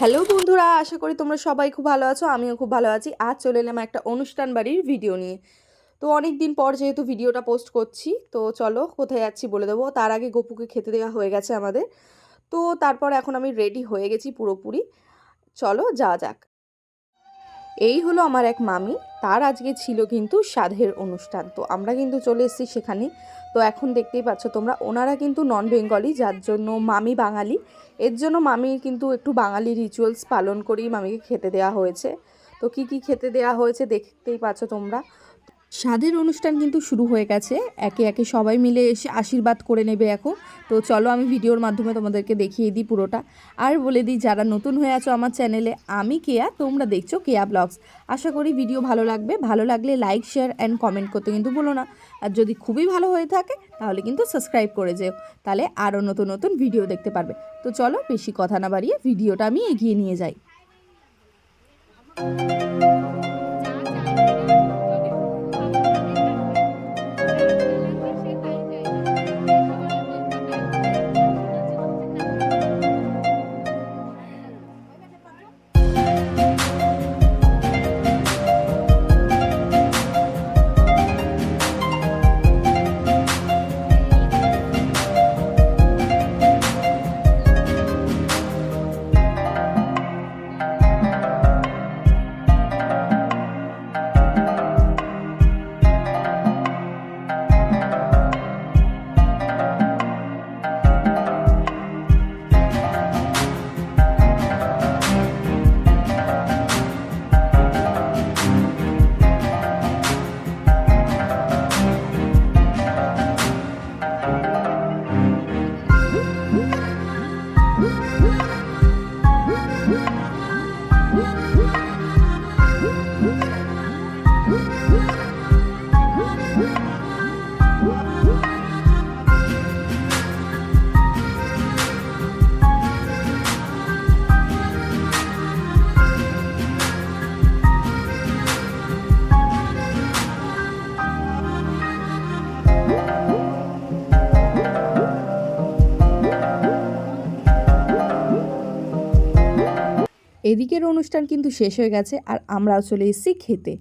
Hello বন্ধুরা, আশা করি তোমরা সবাই খুব ভালো আছো। আমিও খুব ভালো আছি। আজ চলে এলাম একটা অনুষ্ঠান বাড়ির ভিডিও নিয়ে। তো অনেক দিন পর যেহেতু ভিডিওটা পোস্ট করছি, তো চলো কোথায় যাচ্ছি বলে দেবো। তার আগে গপুকে খেতে দেওয়া হয়ে গেছে আমাদের। তো তারপর এখন আমি রেডি হয়ে গেছি পুরোপুরি। চলো যাওয়া যাক। এই হলো আমার এক মামি, তার আজকে ছিল কিন্তু সাধের অনুষ্ঠান। তো আমরা কিন্তু চলে এসেছি সেখানে। তো এখন দেখতেই পাচ্ছ তোমরা, ওনারা কিন্তু নন বেঙ্গলি, যার জন্য মামি বাঙালি। এর জন্য মামির কিন্তু একটু বাঙালি রিচুয়ালস পালন করেই মামিকে খেতে দেওয়া হয়েছে। তো কি কি খেতে দেওয়া হয়েছে দেখতেই পাচ্ছ তোমরা। সাধের অনুষ্ঠান কিন্তু শুরু হয়ে গেছে, একে একে সবাই মিলে এসে আশীর্বাদ করে নেবে এখন। তো চলো আমি ভিডিওর মাধ্যমে তোমাদেরকে দেখিয়ে দিই পুরোটা। আর বলে দিই, যারা নতুন হয়ে আছো আমার চ্যানেলে, আমি কেয়া, তোমরা দেখছো কেয়া ব্লগস। আশা করি ভিডিও ভালো লাগবে। ভালো লাগলে লাইক, শেয়ার অ্যান্ড কমেন্ট করতে কিন্তু ভুলো না। আর যদি খুবই ভালো হয়ে থাকে তাহলে কিন্তু সাবস্ক্রাইব করে যেও, তাহলে আরও নতুন নতুন ভিডিও দেখতে পারবে। তো চলো বেশি কথা না বাড়িয়ে ভিডিওটা আমি এগিয়ে নিয়ে যাই। এদিকের অনুষ্ঠান কিন্তু শেষ হয়ে গেছে, আর আমরাও চলে এসেছি খেতে।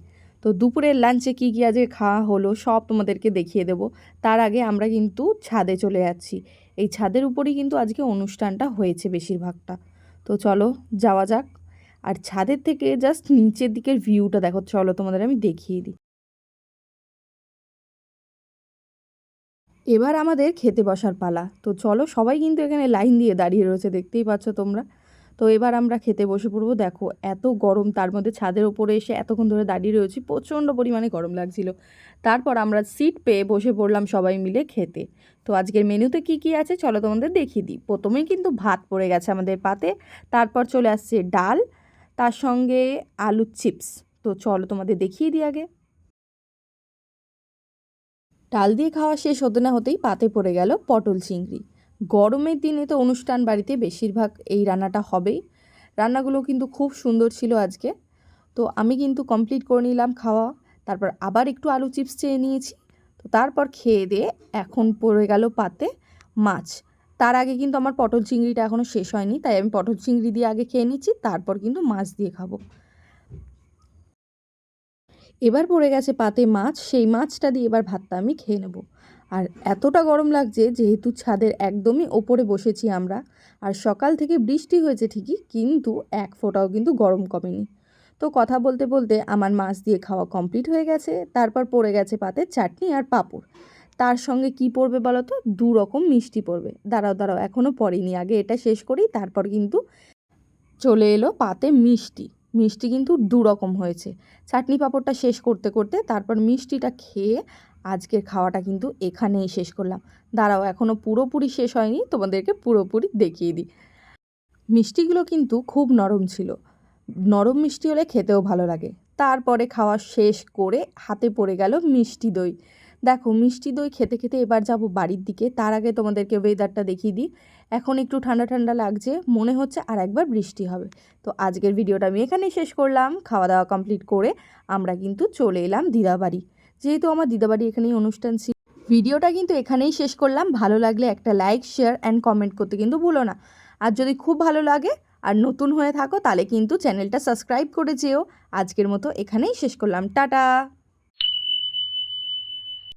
তো দুপুরের লাঞ্চে কী কী আজকে খাওয়া হলো সব তোমাদেরকে দেখিয়ে দেবো। তার আগে আমরা কিন্তু ছাদে চলে যাচ্ছি। এই ছাদের উপরেই কিন্তু আজকে অনুষ্ঠানটা হয়েছে বেশিরভাগটা। তো চলো যাওয়া যাক। আর ছাদের থেকে জাস্ট নিচের দিকের ভিউটা দেখো, চলো তোমাদের আমি দেখিয়ে দিই। এবার আমাদের খেতে বসার পালা। তো চলো, সবাই কিন্তু এখানে লাইন দিয়ে দাঁড়িয়ে রয়েছে, দেখতেই পাচ্ছ তোমরা। তো এবার আমরা খেতে বসে পড়বো। দেখো এত গরম, তার মধ্যে ছাদের ওপরে এসে এতক্ষণ ধরে দাঁড়িয়ে রয়েছি, প্রচণ্ড পরিমাণে গরম লাগছিল। তারপর আমরা সিট পেয়ে বসে পড়লাম সবাই মিলে খেতে। তো আজকের মেনুতে কি কি আছে চলো তোমাদের দেখিয়ে দিই। প্রথমেই কিন্তু ভাত পড়ে গেছে আমাদের পাতে, তারপর চলে আসছে ডাল, তার সঙ্গে আলুর চিপস। তো চলো তোমাদের দেখিয়ে দিই আগে। ডাল দিয়ে খাওয়া শেষ হতে না হতেই পাতে পড়ে গেল পটল চিংড়ি। গরমের দিনে তো অনুষ্ঠান বাড়িতে বেশিরভাগ এই রান্নাটা হবেই। রান্নাগুলো কিন্তু খুব সুন্দর ছিল আজকে। তো আমি কিন্তু কমপ্লিট করে নিলাম খাওয়া। তারপর আবার একটু আলু চিপস চেয়ে নিয়েছি। তো তারপর খেয়ে দিয়ে এখন পড়ে গেল পাতে মাছ। তার আগে কিন্তু আমার পটল চিংড়িটা এখনও শেষ হয়নি, তাই আমি পটল চিংড়ি দিয়ে আগে খেয়ে নিচ্ছি, তারপর কিন্তু মাছ দিয়ে খাবো। এবার পড়ে গেছে পাতে মাছ, সেই মাছটা দিয়ে এবার ভাতটা আমি খেয়ে নেব। আর এতটা গরম লাগছে, যেহেতু ছাদের একদমই ওপরে বসেছি আমরা। আর সকাল থেকে বৃষ্টি হয়েছে ঠিকই, কিন্তু এক ফোঁটাও কিন্তু গরম কমেনি। তো কথা বলতে বলতে আমার মাছ দিয়ে খাওয়া কমপ্লিট হয়ে গেছে। তারপর পড়ে গেছে পাতে চাটনি আর পাঁপড়। তার সঙ্গে কি পড়বে বলো তো? 2 রকম মিষ্টি পড়বে। দাঁড়াও দাঁড়াও, এখনও পড়েনি, আগে এটা শেষ করি, তারপর কিন্তু চলে এলো পাতে মিষ্টি। মিষ্টি কিন্তু 2 রকম হয়েছে। চাটনি পাঁপড়টা শেষ করতে করতে তারপর মিষ্টিটা খেয়ে আজকের খাওয়াটা কিন্তু এখানেই শেষ করলাম। দাঁড়াও, এখনও পুরোপুরি শেষ হয়নি, তোমাদেরকে পুরোপুরি দেখিয়ে দিই। মিষ্টিগুলো কিন্তু খুব নরম ছিল। নরম মিষ্টি হলে খেতেও ভালো লাগে। তারপরে খাওয়া শেষ করে হাতে পড়ে গেল মিষ্টি দই। দেখো, মিষ্টি দই খেতে খেতে এবার যাব বাড়ির দিকে। তার আগে তোমাদেরকে ওয়েদারটা দেখিয়ে দিই। এখন একটু ঠান্ডা ঠান্ডা লাগছে, মনে হচ্ছে আর একবার বৃষ্টি হবে। তো আজকের ভিডিওটা আমি এখানেই শেষ করলাম। খাওয়া দাওয়া কমপ্লিট করে আমরা কিন্তু চলে এলাম দিদাবাড়ি। যেহেতু আমার দিদাবাড়ি এখানেই অনুষ্ঠান ছিল। ভিডিওটা কিন্তু এখানেই শেষ করলাম। ভালো লাগলে একটা লাইক, শেয়ার অ্যান্ড কমেন্ট করতে কিন্তু ভুলো না। আর যদি খুব ভালো লাগে আর নতুন হয়ে থাকো তাহলে কিন্তু চ্যানেলটা সাবস্ক্রাইব করে যেও। আজকের মতো এখানেই শেষ করলাম। টাটা।